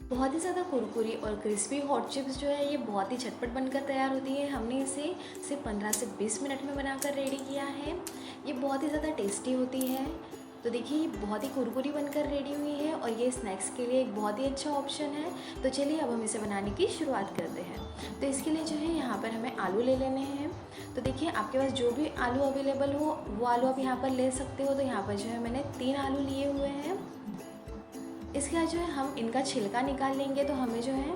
बहुत ही ज़्यादा कुरकुरी और क्रिस्पी हॉट चिप्स जो है ये बहुत ही झटपट बनकर तैयार होती है। हमने इसे सिर्फ 15 से 20 मिनट में बनाकर रेडी किया है। ये बहुत ही ज़्यादा टेस्टी होती है। तो देखिए ये बहुत ही कुरकुरी बनकर रेडी हुई है और ये स्नैक्स के लिए एक बहुत ही अच्छा ऑप्शन है। तो चलिए अब हम इसे बनाने की शुरुआत करते हैं। तो इसके लिए जो है यहाँ पर हमें आलू ले लेने हैं। तो देखिए आपके पास जो भी आलू अवेलेबल हो वो आलू आप यहाँ पर ले सकते हो। तो यहाँ पर जो है मैंने 3 आलू लिए हुए हैं। इसके बाद जो है हम इनका छिलका निकाल लेंगे। तो हमें जो है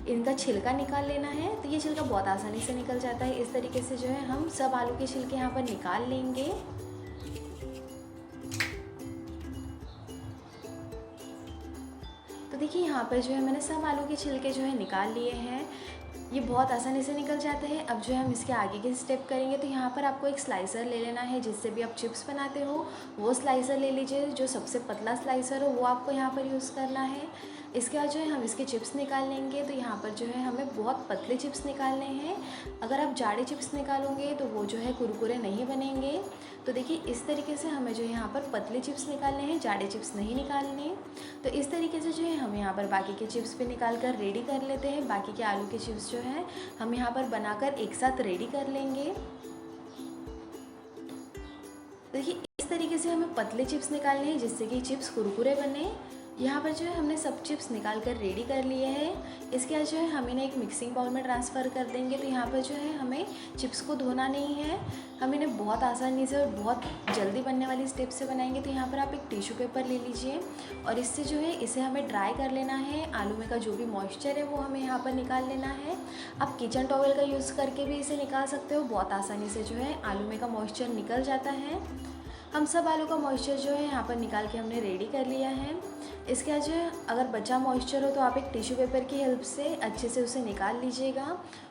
इनका छिलका निकाल लेना है। तो ये छिलका बहुत आसानी से निकल जाता है। इस तरीके से जो है हम सब आलू के छिलके यहाँ पर निकाल लेंगे। तो देखिए यहाँ पर जो है मैंने सब आलू के छिलके जो है निकाल लिए हैं। ये बहुत आसानी से निकल जाते हैं। अब जो है हम इसके आगे के स्टेप करेंगे। तो यहाँ पर आपको एक स्लाइसर ले लेना है। जिससे भी आप चिप्स बनाते हो वो स्लाइसर ले लीजिए। जो सबसे पतला स्लाइसर हो वो आपको यहाँ पर यूज़ करना है। इसके बाद जो है हम इसके चिप्स निकाल लेंगे। तो यहाँ पर जो है हमें बहुत पतले चिप्स निकालने हैं। अगर आप जाड़े चिप्स निकालोगे तो वो जो है कुरकुरे नहीं बनेंगे। तो देखिए इस तरीके से हमें जो है यहाँ पर पतले चिप्स निकालने हैं, जाड़े चिप्स नहीं निकालने। तो इस तरीके से जो है हम यहाँ पर बाकी के चिप्स भी निकाल कर रेडी कर लेते हैं। बाकी के आलू के चिप्स जो है हम यहाँ पर बनाकर एक साथ रेडी कर लेंगे। देखिए इस तरीके से हमें पतले चिप्स निकालने हैं जिससे कि चिप्स कुरकुरे बने। यहाँ पर जो है हमने सब चिप्स निकाल कर रेडी कर लिए हैं। इसके बाद जो है हम इन्हें एक मिक्सिंग बाउल में ट्रांसफ़र कर देंगे। तो यहाँ पर जो है हमें चिप्स को धोना नहीं है। हम इन्हें बहुत आसानी से और बहुत जल्दी बनने वाली स्टेप से बनाएंगे। तो यहाँ पर आप एक टिश्यू पेपर ले लीजिए और इससे जो है इसे हमें ड्राई कर लेना है। आलू में का जो भी मॉइस्चर है वो हमें यहाँ पर निकाल लेना है। आप किचन टॉवल का यूज़ करके भी इसे निकाल सकते हो। बहुत आसानी से जो है आलू में का मॉइस्चर निकल जाता है। हम सब आलू का मॉइस्चर जो है यहाँ पर निकाल के हमने रेडी कर लिया है। इसके बाद जो है अगर बचा मॉइस्चर हो तो आप एक टिश्यू पेपर की हेल्प से अच्छे से उसे निकाल लीजिएगा।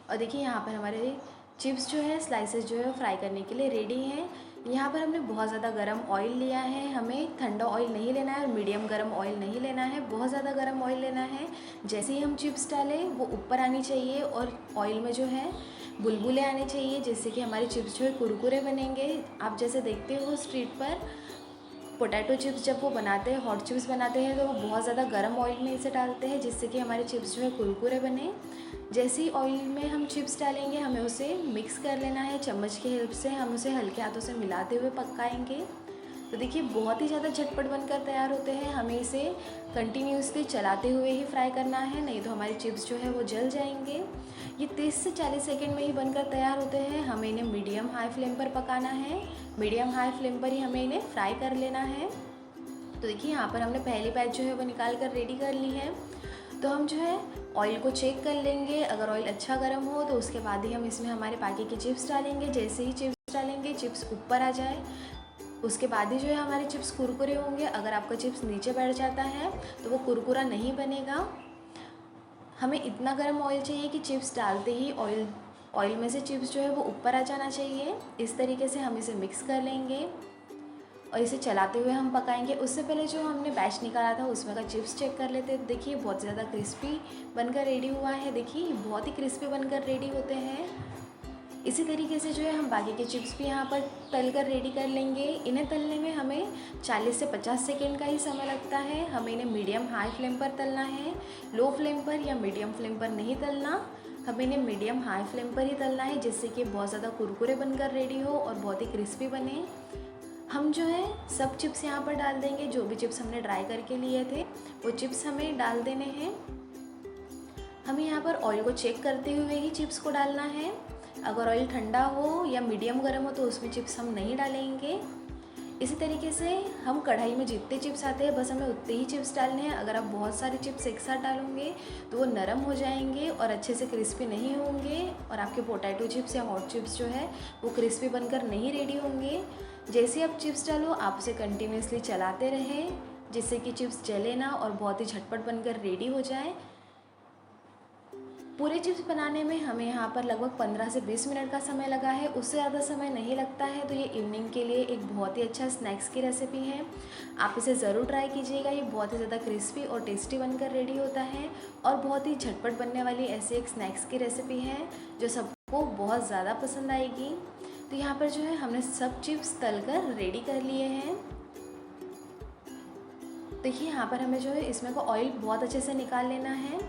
और देखिए यहाँ पर हमारे चिप्स जो है स्लाइसेस जो है फ्राई करने के लिए रेडी हैं। यहाँ पर हमने बहुत ज़्यादा गर्म ऑयल लिया है। हमें ठंडा ऑयल नहीं लेना है और मीडियम गर्म ऑयल नहीं लेना है, बहुत ज़्यादा गर्म ऑयल लेना है। जैसे ही हम चिप्स डालें वो ऊपर आनी चाहिए और ऑयल में जो है बुलबुले आने चाहिए जिससे कि हमारे चिप्स जो है कुरकुरे बनेंगे। आप जैसे देखते हो स्ट्रीट पर पोटैटो चिप्स जब वो बनाते हैं, हॉट चिप्स बनाते हैं तो वो बहुत ज़्यादा गर्म ऑयल में इसे डालते हैं जिससे कि हमारे चिप्स जो है कुरकुरे बने। जैसे ही ऑयल में हम चिप्स डालेंगे हमें उसे मिक्स कर लेना है चम्मच की हेल्प से। हम उसे हल्के हाथों से मिलाते हुए पकाएंगे। तो देखिए बहुत ही ज़्यादा झटपट बनकर तैयार होते हैं। हमें इसे कंटिन्यूसली चलाते हुए ही फ्राई करना है, नहीं तो हमारे चिप्स जो है वो जल जाएंगे। ये 30 से 40 सेकंड में ही बनकर तैयार होते हैं। हमें इन्हें मीडियम हाई फ्लेम पर पकाना है। मीडियम हाई फ्लेम पर ही हमें इन्हें फ्राई कर लेना है। तो देखिए यहाँ पर हमने पहली बैच जो है वो निकाल कर रेडी कर ली है। तो हम जो है ऑयल को चेक कर लेंगे। अगर ऑयल अच्छा गर्म हो तो उसके बाद ही हम इसमें हमारे बाकी के चिप्स डालेंगे। जैसे ही चिप्स डालेंगे चिप्स ऊपर आ जाए उसके बाद ही जो है हमारे चिप्स कुरकुरे होंगे। अगर आपका चिप्स नीचे बैठ जाता है तो वो कुरकुरा नहीं बनेगा। हमें इतना गर्म ऑयल चाहिए कि चिप्स डालते ही ऑयल में से चिप्स जो है वो ऊपर आ जाना चाहिए। इस तरीके से हम इसे मिक्स कर लेंगे और इसे चलाते हुए हम पकाएंगे। उससे पहले जो हमने बैच निकाला था उसमें का चिप्स चेक कर लेते हैं। देखिए बहुत ज़्यादा क्रिस्पी बनकर रेडी हुआ है। देखिए बहुत ही क्रिस्पी बनकर रेडी होते हैं। इसी तरीके से जो है हम बाकी के चिप्स भी यहाँ पर तल कर रेडी कर लेंगे। इन्हें तलने में हमें 40 से 50 सेकेंड का ही समय लगता है। हमें इन्हें मीडियम हाई फ्लेम पर तलना है, लो फ्लेम पर या मीडियम फ्लेम पर नहीं तलना। हमें इन्हें मीडियम हाई फ्लेम पर ही तलना है जिससे कि बहुत ज़्यादा कुरकुरे बनकर रेडी हो और बहुत ही क्रिस्पी बने। हम जो है सब चिप्स यहाँ पर डाल देंगे। जो भी चिप्स हमने ड्राई करके लिए थे वो चिप्स हमें डाल देने हैं। हमें यहाँ पर ऑयल को चेक करते हुए ही चिप्स को डालना है। अगर ऑयल ठंडा हो या मीडियम गर्म हो तो उसमें चिप्स हम नहीं डालेंगे। इसी तरीके से हम कढ़ाई में जितने चिप्स आते हैं बस हमें उतने ही चिप्स डालने हैं। अगर आप बहुत सारे चिप्स एक साथ डालोगे तो वो नरम हो जाएंगे और अच्छे से क्रिस्पी नहीं होंगे और आपके पोटैटो चिप्स या हॉट चिप्स जो है वो क्रिस्पी बनकर नहीं रेडी होंगे। जैसे आप चिप्स डालो आप उसे कंटिन्यूसली चलाते रहें जिससे कि चिप्स जले ना और बहुत ही झटपट बनकर रेडी हो जाए। पूरे चिप्स बनाने में हमें यहाँ पर लगभग 15 से 20 मिनट का समय लगा है, उससे ज़्यादा समय नहीं लगता है। तो ये इवनिंग के लिए एक बहुत ही अच्छा स्नैक्स की रेसिपी है। आप इसे ज़रूर ट्राई कीजिएगा। ये बहुत ही ज़्यादा क्रिस्पी और टेस्टी बनकर रेडी होता है और बहुत ही झटपट बनने वाली ऐसी एक स्नैक्स की रेसिपी है जो सबको बहुत ज़्यादा पसंद आएगी। तो यहाँ पर जो है हमने सब चिप्स तल कर रेडी कर लिए हैं। देखिए यहाँ पर हमें जो है इसमें को ऑयल बहुत अच्छे से निकाल लेना है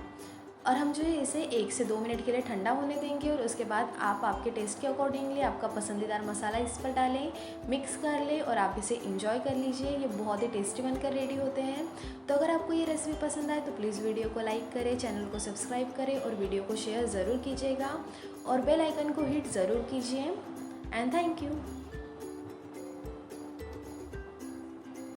और हम जो है इसे 1 से 2 मिनट के लिए ठंडा होने देंगे और उसके बाद आप आपके टेस्ट के अकॉर्डिंगली आपका पसंदीदार मसाला इस पर डालें, मिक्स कर लें और आप इसे इंजॉय कर लीजिए। ये बहुत ही टेस्टी बनकर रेडी होते हैं। तो अगर आपको ये रेसिपी पसंद आए तो प्लीज़ वीडियो को लाइक करें, चैनल को सब्सक्राइब करें और वीडियो को शेयर ज़रूर कीजिएगा और बेल आइकन को हिट ज़रूर कीजिए। And thank you.